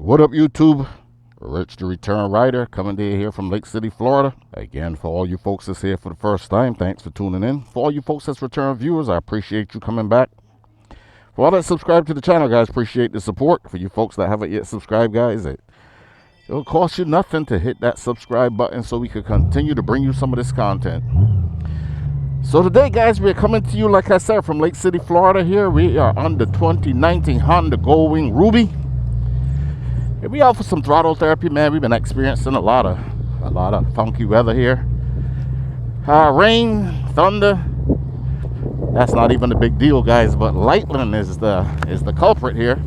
What up, YouTube? Rich the Return Rider coming to you here from Lake City, Florida. Again, for all you folks that's here for the first time, thanks for tuning in. For all you folks that's return viewers, I appreciate you coming back. For all that subscribe to the channel, guys, appreciate the support. For you folks that haven't yet subscribed, guys, it'll cost you nothing to hit that subscribe button so we can continue to bring you some of this content. So today, guys, we're coming to you, like I said, from Lake City, Florida here. We are on the 2019 Honda Goldwing Ruby. We out for some throttle therapy, man. We've been experiencing a lot of funky weather here. Rain, thunder. That's not even a big deal, guys, but lightning is the culprit here.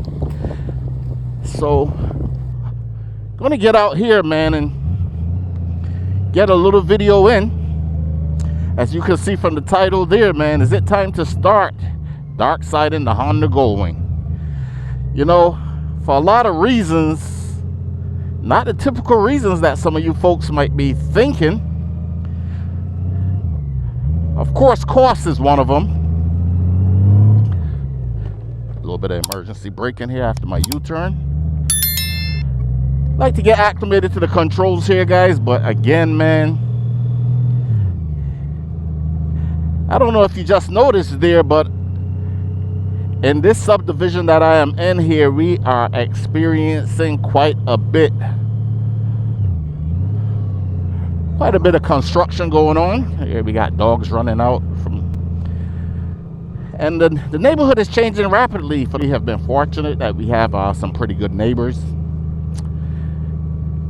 So gonna get out here, man, and get a little video in. As you can see from the title there, man, is it time to start Darkside in the Honda Goldwing? You know, for a lot of reasons, not the typical reasons that some of you folks might be thinking. Of course, cost is one of them. A little bit of emergency braking here after my U-turn. Like to get acclimated to the controls here, guys, but again, man, I don't know if you just noticed there, but in this subdivision that I am in here, we are experiencing quite a bit of construction going on. Here we got dogs running out and the neighborhood is changing rapidly. We have been fortunate that we have some pretty good neighbors.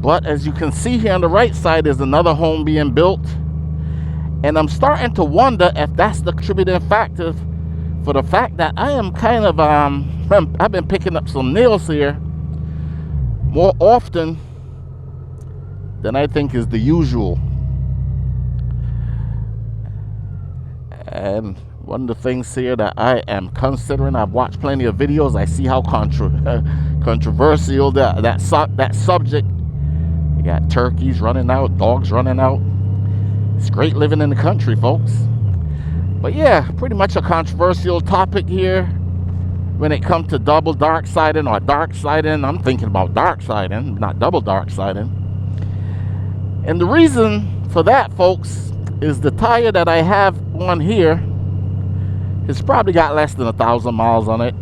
But as you can see here on the right side, there's another home being built. And I'm starting to wonder if that's the contributing factor for the fact that I am kind of, I've been picking up some nails here more often than I think is the usual. And one of the things here that I am considering, I've watched plenty of videos, I see how controversial that subject. You got turkeys running out, dogs running out. It's great living in the country, folks. But yeah, pretty much a controversial topic here when it comes to double darksiding or darksiding. I'm thinking about darksiding, not double darksiding. And the reason for that, folks, is the tire that I have on here has probably got less than 1,000 miles on it.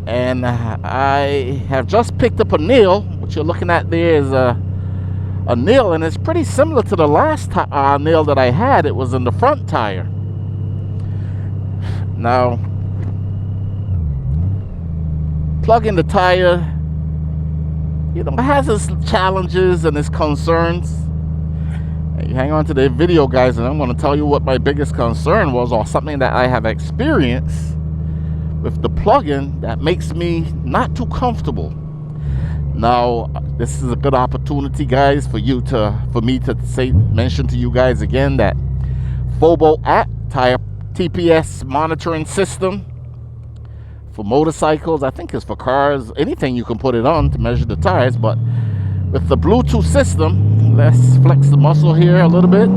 And I have just picked up a nail. What you're looking at there is a nail, and it's pretty similar to the last nail that I had. It was in the front tire. Now, plugging the tire, you know, it has its challenges and its concerns. Hey, hang on to the video, guys, and I'm going to tell you what my biggest concern was, or something that I have experienced with the plug-in that makes me not too comfortable. Now, this is a good opportunity, guys, for me to mention to you guys again that Fobo app, tire TPS monitoring system for motorcycles. I think it's for cars, anything you can put it on to measure the tires. But with the Bluetooth system, let's flex the muscle here a little bit.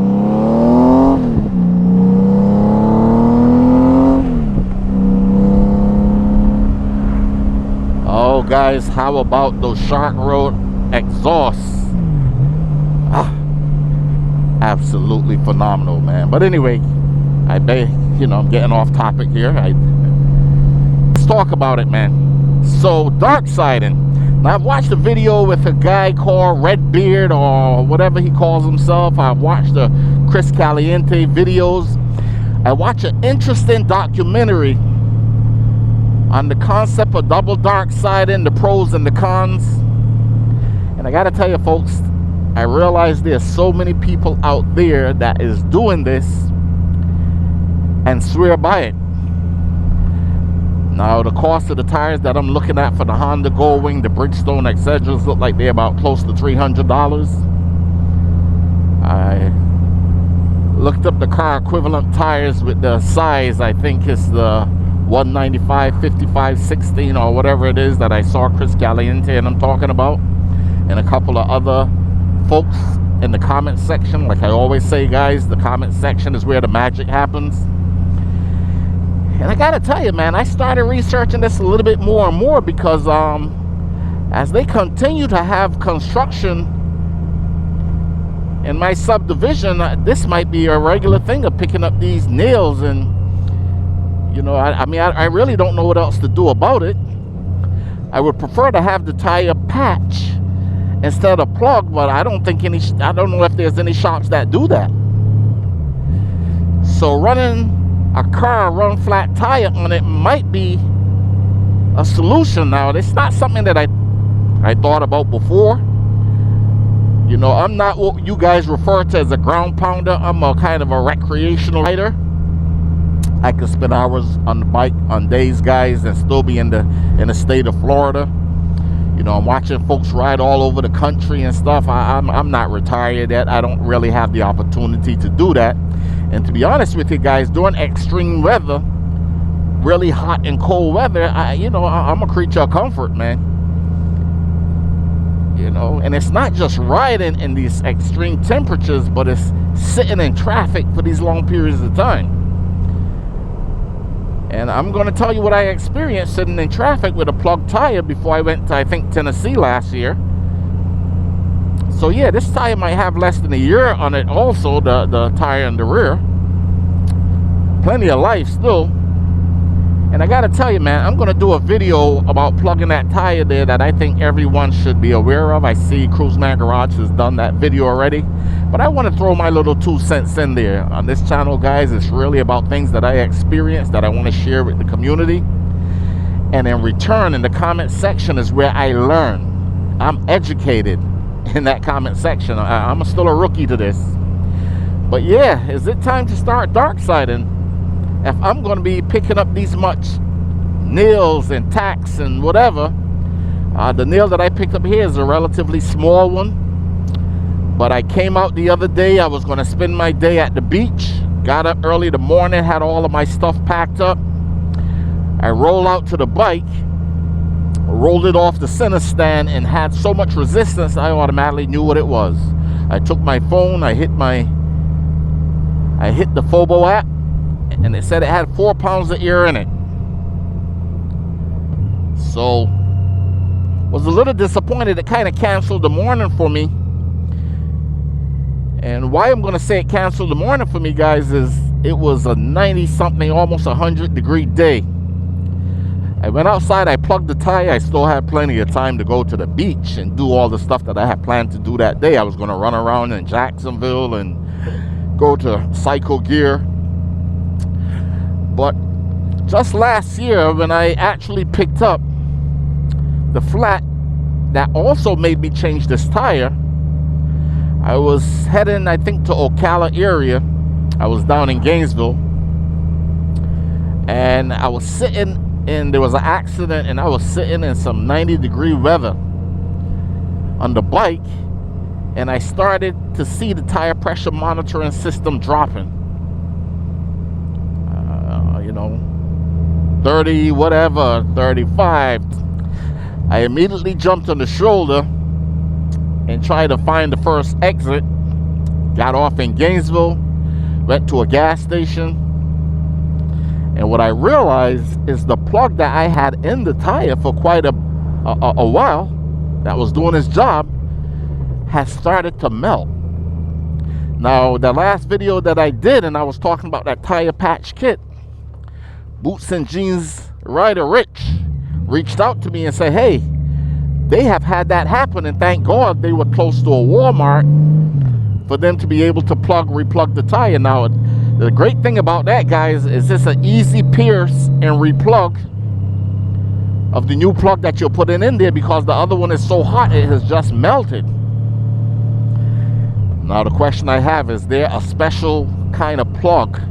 Oh, guys, how about those Shark Road exhausts? Absolutely phenomenal, man. But anyway, I'm getting off topic here. Let's talk about it, man. So, darksiding. Now, I've watched a video with a guy called Redbeard or whatever he calls himself. I've watched the Chris Caliente videos. I watched an interesting documentary on the concept of double darksiding, the pros and the cons. And I gotta tell you, folks, I realize there's so many people out there that is doing this and swear by it. Now, the cost of the tires that I'm looking at for the Honda Goldwing, the Bridgestone Excedras, look like they're about close to $300. I looked up the car equivalent tires with the size. I think it's the 195, 55, 16 or whatever it is that I saw Chris Caliente and I'm talking about, and a couple of other folks in the comment section. Like I always say, guys, the comment section is where the magic happens. And I gotta tell you, man, I started researching this a little bit more and more because as they continue to have construction in my subdivision, this might be a regular thing of picking up these nails. And you know, I mean, I really don't know what else to do about it. I would prefer to have the tire patch instead of plug, but I don't know if there's any shops that do that. So running a car run flat tire on it might be a solution. Now, it's not something that I thought about before. You know, I'm not what you guys refer to as a ground pounder. I'm a kind of a recreational rider. I could spend hours on the bike on days, guys, and still be in the state of Florida. You know, I'm watching folks ride all over the country and stuff. I'm not retired yet. I don't really have the opportunity to do that. And to be honest with you guys, during extreme weather, really hot and cold weather, I'm a creature of comfort, man. You know, and it's not just riding in these extreme temperatures, but it's sitting in traffic for these long periods of time. And I'm going to tell you what I experienced sitting in traffic with a plugged tire before I went to, I think, Tennessee last year. So yeah, this tire might have less than a year on it also, the tire in the rear. Plenty of life still. And I got to tell you, man, I'm going to do a video about plugging that tire there that I think everyone should be aware of. I see Cruiseman Garage has done that video already. But I want to throw my little 2 cents in there. On this channel, guys, it's really about things that I experienced that I want to share with the community. And in return, in the comment section is where I learn. I'm educated in that comment section. I'm still a rookie to this. But yeah, is it time to start Darksiding? If I'm going to be picking up these much nails and tacks and whatever, the nail that I picked up here is a relatively small one. But I came out the other day. I was going to spend my day at the beach. Got up early in the morning, had all of my stuff packed up. I rolled out to the bike, rolled it off the center stand, and had so much resistance I automatically knew what it was. I took my phone, I hit the Phobo app, and it said it had 4 pounds of air in it. So was a little disappointed. It kind of canceled the morning for me. And why I'm going to say it canceled the morning for me, guys, is it was a 90-something, almost 100-degree day. I went outside, I plugged the tire. I still had plenty of time to go to the beach and do all the stuff that I had planned to do that day. I was going to run around in Jacksonville and go to Cycle Gear. But just last year, when I actually picked up the flat that also made me change this tire, I was heading, I think, to Ocala area. I was down in Gainesville, and I was sitting, and there was an accident, and I was sitting in some 90-degree weather on the bike, and I started to see the tire pressure monitoring system dropping. 30, whatever, 35. I immediately jumped on the shoulder and tried to find the first exit. Got off in Gainesville, went to a gas station, and what I realized is the plug that I had in the tire for quite a while, that was doing its job, has started to melt. Now, the last video that I did, and I was talking about that tire patch kit, Boots and Jeans Rider Rich reached out to me and said, hey, they have had that happen, and thank God they were close to a Walmart for them to be able to replug the tire. Now, the great thing about that, guys, is it's an easy pierce and replug of the new plug that you're putting in there, because the other one is so hot it has just melted. Now, the question I have, is there a special kind of plug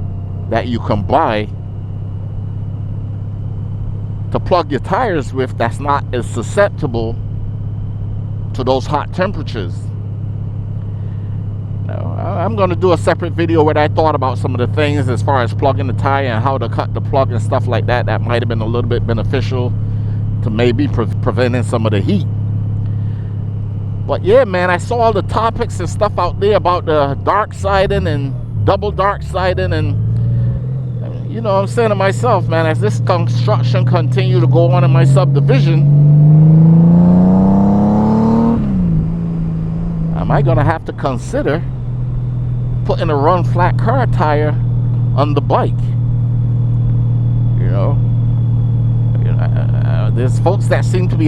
that you can buy to plug your tires with that's not as susceptible to those hot temperatures? Now, I'm going to do a separate video where I thought about some of the things as far as plugging the tire and how to cut the plug and stuff like that. That might have been a little bit beneficial to maybe preventing some of the heat. But yeah, man, I saw all the topics and stuff out there about the dark siding and double dark siding, and you know, I'm saying to myself, man, as this construction continue to go on in my subdivision, am I gonna have to consider putting a run flat car tire on the bike? You know, there's folks that seem to be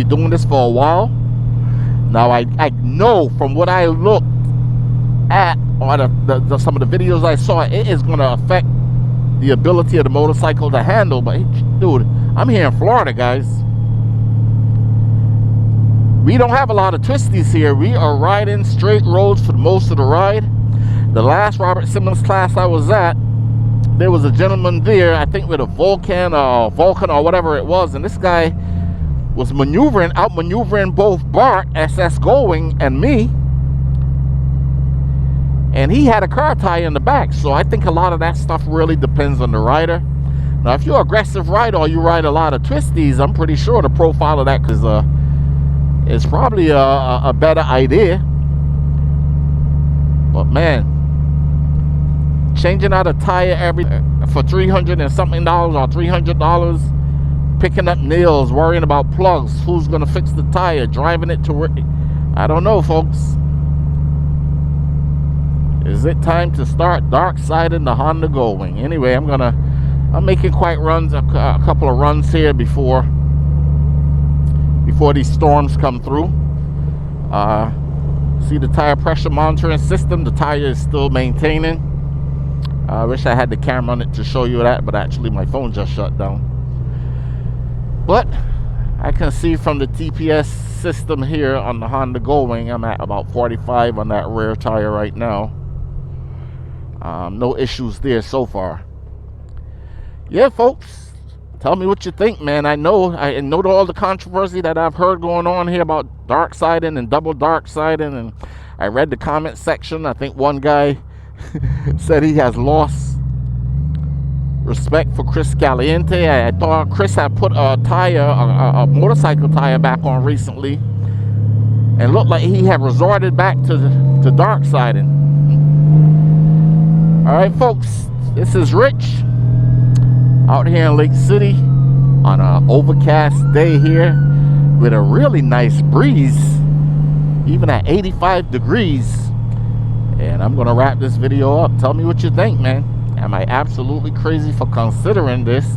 doing this for a while. Now I know from what I looked at on some of the videos I saw, it is going to affect the ability of the motorcycle to handle. But dude, I'm here in Florida, guys. We don't have a lot of twisties here. We are riding straight roads for most of the ride. The last Robert Simmons class I was at, there was a gentleman there, I think with a Vulcan or whatever it was, and this guy was outmaneuvering both Bart, SS Goldwing, and me. And he had a car tire in the back. So I think a lot of that stuff really depends on the rider. Now, if you're an aggressive rider or you ride a lot of twisties, I'm pretty sure the profile of that is probably a better idea. But man, changing out a tire for $300 and something or $300, picking up nails, worrying about plugs, who's gonna fix the tire, driving it to work. I don't know, folks. Is it time to start Darkside in the Honda Goldwing? Anyway, I'm making quite runs, a couple of runs here before these storms come through. See the tire pressure monitoring system. The tire is still maintaining. I wish I had the camera on it to show you that, but actually my phone just shut down. But I can see from the TPS system here on the Honda Goldwing, I'm at about 45 on that rear tire right now. No issues there so far. Yeah, folks, tell me what you think, man. I know all the controversy that I've heard going on here about darksiding and double darksiding, and I read the comment section. I think one guy said he has lost respect for Chris Caliente. I thought Chris had put a tire, a motorcycle tire back on recently, and looked like he had resorted back to darksiding. All right, folks, this is Rich out here in Lake City on an overcast day here with a really nice breeze, even at 85 degrees. And I'm gonna wrap this video up. Tell me what you think, man. Am I absolutely crazy for considering this?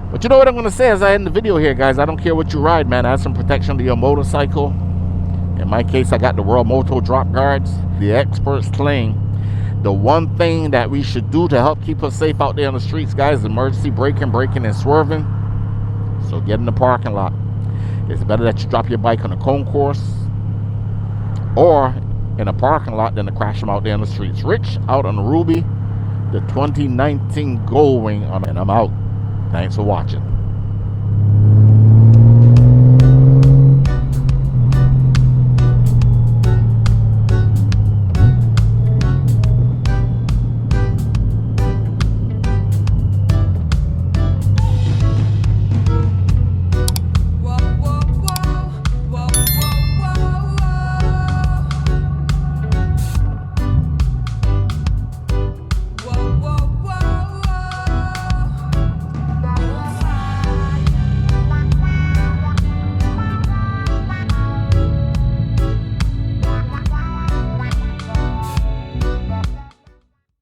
But you know what I'm gonna say as I end the video here, guys. I don't care what you ride, man. Add some protection to your motorcycle. In my case, I got the World Moto drop guards. The experts claim the one thing that we should do to help keep us safe out there on the streets, guys, is emergency braking and swerving. So get in the parking lot. It's better that you drop your bike on a concourse or in a parking lot than to crash them out there on the streets. Rich out on the Ruby, the 2019 Goldwing, and I'm out. Thanks for watching.